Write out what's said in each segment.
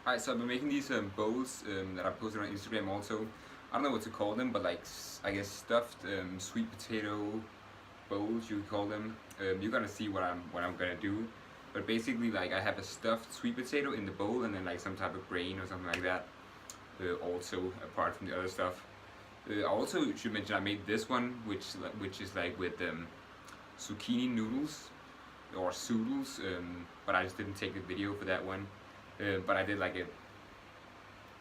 Alright, so I've been making these bowls that I posted on Instagram also. I don't know what to call them, but like I guess stuffed sweet potato bowls, you could call them. You're gonna see what I'm gonna do. But basically, like I have a stuffed sweet potato in the bowl, and then like some type of grain or something like that. Also, apart from the other stuff. I also should mention I made this one, which is like with zucchini noodles or zoodles, but I just didn't take a video for that one. But I did like a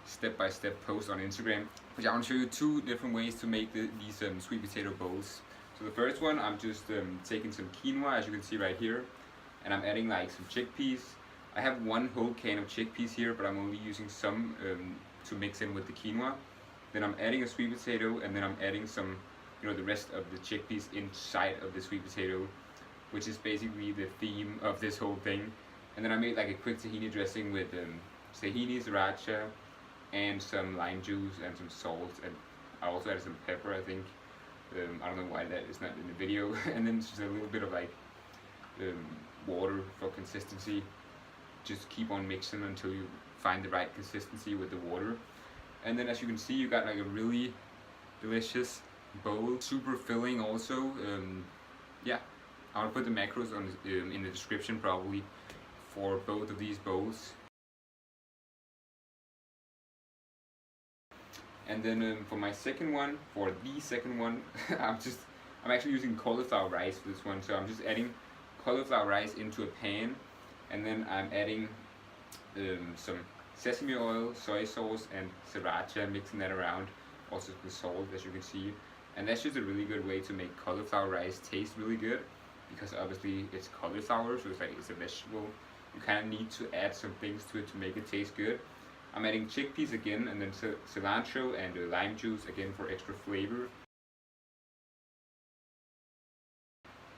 step-by-step post on Instagram, which I want to show you two different ways to make these sweet potato bowls. So the first one, I'm just taking some quinoa, as you can see right here, and I'm adding like some chickpeas. I have one whole can of chickpeas here, but I'm only using some to mix in with the quinoa. Then I'm adding a sweet potato, and then I'm adding some, the rest of the chickpeas inside of the sweet potato, which is basically the theme of this whole thing. And then I made like a quick tahini dressing with tahini+sriracha and some lime juice and some salt, and I also added some pepper, I think. I don't know why that is not in the video. And then just a little bit of like water for consistency. Just keep on mixing until you find the right consistency with the water. And then as you can see, you got like a really delicious bowl, super filling also. Yeah, I'll put the macros on in the description probably for both of these bowls. And then for the second one, I'm actually using cauliflower rice for this one. So I'm just adding cauliflower rice into a pan, and then I'm adding some sesame oil, soy sauce, and sriracha, mixing that around, also with salt, as you can see. And that's just a really good way to make cauliflower rice taste really good, because obviously it's cauliflower, so it's a vegetable. You kind of need to add some things to it to make it taste good. I'm adding chickpeas again, and then cilantro and lime juice again for extra flavor.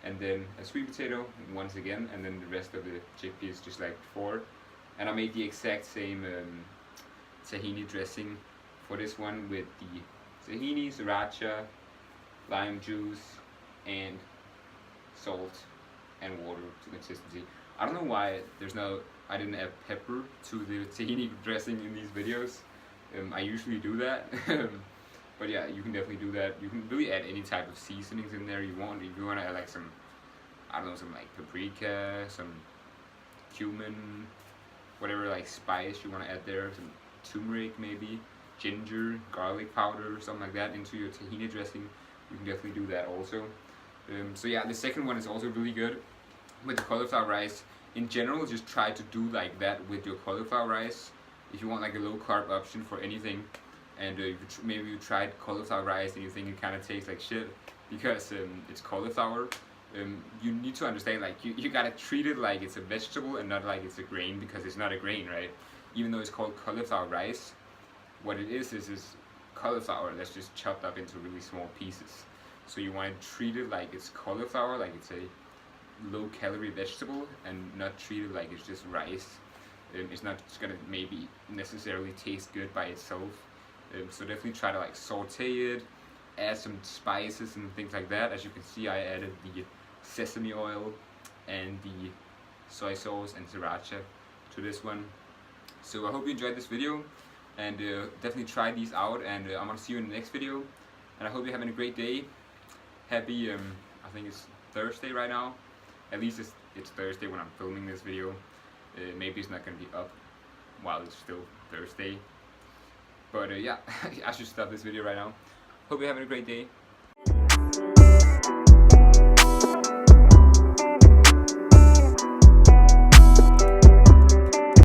And then a sweet potato once again, and then the rest of the chickpeas just like before. And I made the exact same tahini dressing for this one with the tahini, sriracha, lime juice, and salt and water to consistency. I don't know why I didn't add pepper to the tahini dressing in these videos. I usually do that. But yeah, you can definitely do that. You can really add any type of seasonings in there you want. If you want to add like some, I don't know, some like paprika, some cumin, whatever like spice you want to add there, some turmeric maybe, ginger, garlic powder, something like that into your tahini dressing, you can definitely do that also. So yeah, the second one is also really good with the cauliflower rice. In general, just try to do like that with your cauliflower rice if you want like a low carb option for anything. And maybe you tried cauliflower rice and you think it kind of tastes like shit because it's cauliflower. You need to understand, like you gotta treat it like it's a vegetable and not like it's a grain, because it's not a grain, right? Even though it's called cauliflower rice, what it is cauliflower that's just chopped up into really small pieces. So you want to treat it like it's cauliflower, like it's a low calorie vegetable, and not treat it like it's just rice. It's not just gonna maybe necessarily taste good by itself. So definitely try to like saute it, add some spices and things like that. As you can see, I added the sesame oil and the soy sauce and sriracha to this one. So I hope you enjoyed this video, and definitely try these out, and I'm gonna see you in the next video. And I hope you're having a great day. Happy I think it's Thursday right now. At least it's Thursday when I'm filming this video. Maybe it's not gonna be up while it's still Thursday. But yeah, I should stop this video right now. Hope you're having a great day.